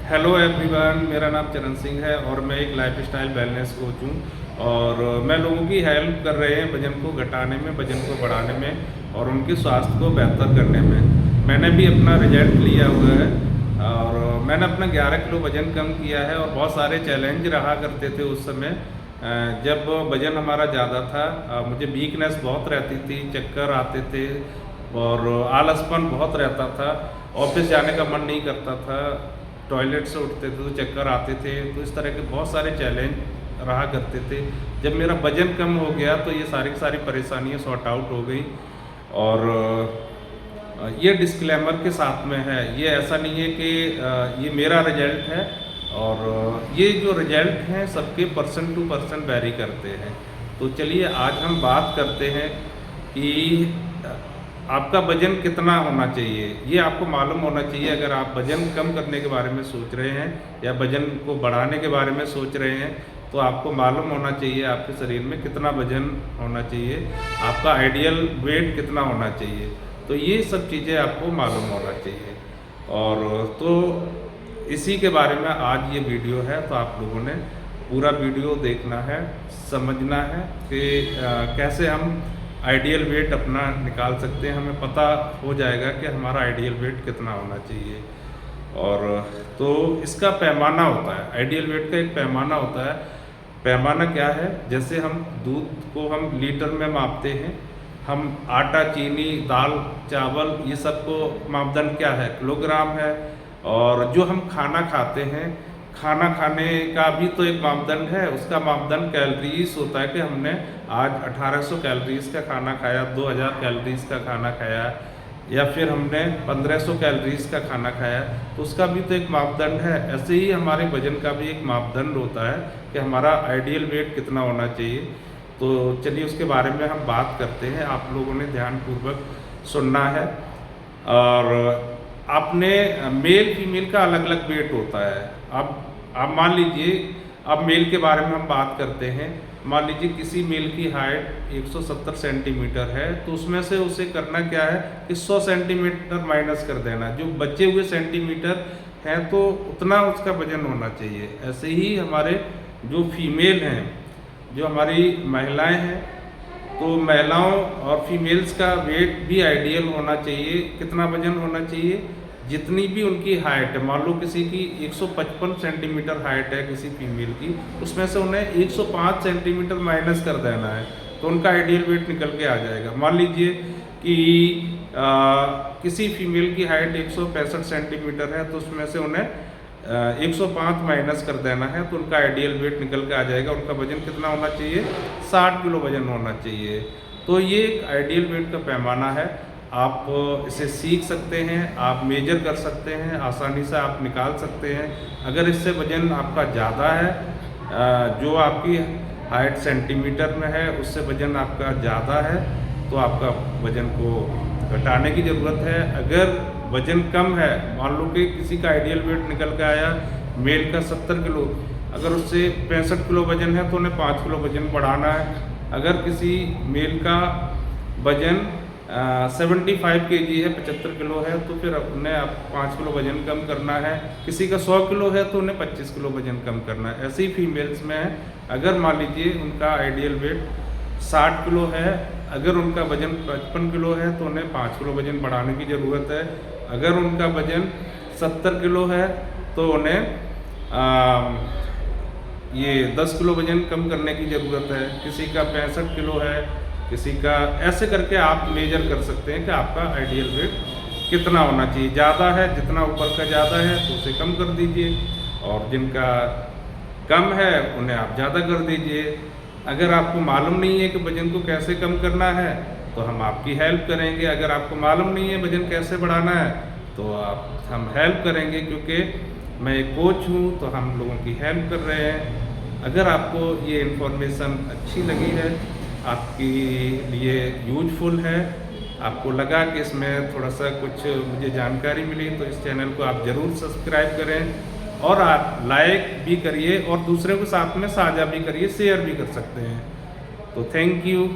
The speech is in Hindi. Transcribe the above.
हेलो एवरीवन, मेरा नाम चरण सिंह है और मैं एक लाइफस्टाइल वेलनेस कोच हूँ और मैं लोगों की हेल्प कर रहे हैं वज़न को घटाने में, वज़न को बढ़ाने में और उनके स्वास्थ्य को बेहतर करने में। मैंने भी अपना रिजल्ट लिया हुआ है और मैंने अपना 11 किलो वज़न कम किया है और बहुत सारे चैलेंज रहा करते थे उस समय। जब वज़न हमारा ज़्यादा था, मुझे वीकनेस बहुत रहती थी, चक्कर आते थे और आलसपन बहुत रहता था। ऑफिस जाने का मन नहीं करता था, टॉयलेट से उठते थे तो चक्कर आते थे। तो इस तरह के बहुत सारे चैलेंज रहा करते थे। जब मेरा वज़न कम हो गया तो ये सारी की सारी परेशानियाँ सॉर्ट आउट हो गई। और ये डिस्क्लेमर के साथ में है, ये ऐसा नहीं है कि ये मेरा रिजल्ट है और ये जो रिजल्ट हैं सबके पर्सन टू पर्सन वैरी करते हैं। तो चलिए आज हम बात करते हैं कि आपका वज़न कितना होना चाहिए। ये आपको मालूम होना चाहिए। अगर आप वज़न कम करने के बारे में सोच रहे हैं या वज़न को बढ़ाने के बारे में सोच रहे हैं तो आपको मालूम होना चाहिए आपके शरीर में कितना वज़न होना चाहिए, आपका आइडियल वेट कितना होना चाहिए। तो ये सब चीज़ें आपको मालूम होना चाहिए। और तो इसी के बारे में आज ये वीडियो है। तो आप लोगों ने पूरा वीडियो देखना है, समझना है कि कैसे हम आइडियल वेट अपना निकाल सकते हैं। हमें पता हो जाएगा कि हमारा आइडियल वेट कितना होना चाहिए। और तो इसका पैमाना होता है, आइडियल वेट का एक पैमाना होता है। पैमाना क्या है? जैसे हम दूध को हम लीटर में मापते हैं, हम आटा, चीनी, दाल, चावल ये सब को मापदंड क्या है? किलोग्राम है। और जो हम खाना खाते हैं, खाना खाने का भी तो एक मापदंड है, उसका मापदंड कैलोरीज होता है कि हमने आज 1800 कैलोरीज का खाना खाया, 2000 कैलोरीज का खाना खाया या फिर हमने 1500 कैलोरीज का खाना खाया, तो उसका भी तो एक मापदंड है। ऐसे ही हमारे वज़न का भी एक मापदंड होता है कि हमारा आइडियल वेट कितना होना चाहिए। तो चलिए उसके बारे में हम बात करते हैं। आप लोगों ने ध्यानपूर्वक सुनना है। और आपने मेल फीमेल का अलग अलग वेट होता है। अब आप मान लीजिए, अब मेल के बारे में हम बात करते हैं। मान लीजिए किसी मेल की हाइट 170 सेंटीमीटर है, तो उसमें से उसे करना क्या है कि 100 सेंटीमीटर माइनस कर देना। जो बचे हुए सेंटीमीटर हैं तो उतना उसका वजन होना चाहिए। ऐसे ही हमारे जो फीमेल हैं, जो हमारी महिलाएं हैं, तो महिलाओं और फीमेल्स का वेट भी आइडियल होना चाहिए। कितना वजन होना चाहिए? जितनी भी उनकी हाइट है। मान लो किसी की 155 सेंटीमीटर हाइट है किसी फीमेल की, उसमें से उन्हें 105 सेंटीमीटर माइनस कर देना है तो उनका आइडियल वेट निकल के आ जाएगा। मान लीजिए कि किसी फीमेल की हाइट 165 सेंटीमीटर है तो उसमें से उन्हें 105 माइनस कर देना है तो उनका आइडियल वेट निकल के आ जाएगा। उनका वजन कितना होना चाहिए? 60 किलो वजन होना चाहिए। तो ये एक आइडियल वेट का पैमाना है। आप इसे सीख सकते हैं, आप मेजर कर सकते हैं, आसानी से आप निकाल सकते हैं। अगर इससे वज़न आपका ज़्यादा है, जो आपकी हाइट सेंटीमीटर में है उससे वज़न आपका ज़्यादा है, तो आपका वज़न को घटाने की ज़रूरत है। अगर वज़न कम है, मान लो कि किसी का आइडियल वेट निकल के आया मेल का 70 किलो, अगर उससे 65 किलो वज़न है तो उन्हें 5 किलो वज़न बढ़ाना है। अगर किसी मेल का वज़न 75 kg है, 75 किलो है, तो फिर उन्हें आप 5 किलो वज़न कम करना है। किसी का 100 किलो है तो उन्हें 25 किलो वज़न कम करना है। ऐसे ही फीमेल्स में है। अगर मान लीजिए उनका आइडियल वेट 60 किलो है, अगर उनका वज़न 55 किलो है तो उन्हें 5 किलो वज़न बढ़ाने की ज़रूरत है। अगर उनका वज़न 70 किलो है तो उन्हें ये 10 किलो वज़न कम करने की ज़रूरत है। किसी का 65 किलो है, किसी का, ऐसे करके आप मेजर कर सकते हैं कि आपका आइडियल वेट कितना होना चाहिए। ज़्यादा है, जितना ऊपर का ज़्यादा है तो उसे कम कर दीजिए और जिनका कम है उन्हें आप ज़्यादा कर दीजिए। अगर आपको मालूम नहीं है कि वज़न को कैसे कम करना है तो हम आपकी हेल्प करेंगे। अगर आपको मालूम नहीं है वज़न कैसे बढ़ाना है तो हम हेल्प करेंगे, क्योंकि मैं एक कोच हूँ तो हम लोगों की हेल्प कर रहे हैं। अगर आपको ये इन्फॉर्मेशन अच्छी लगी है, आपके लिए यूजफुल है, आपको लगा कि इसमें थोड़ा सा कुछ मुझे जानकारी मिली, तो इस चैनल को आप ज़रूर सब्सक्राइब करें और आप लाइक भी करिए और दूसरे को साथ में साझा भी करिए, शेयर भी कर सकते हैं। तो थैंक यू।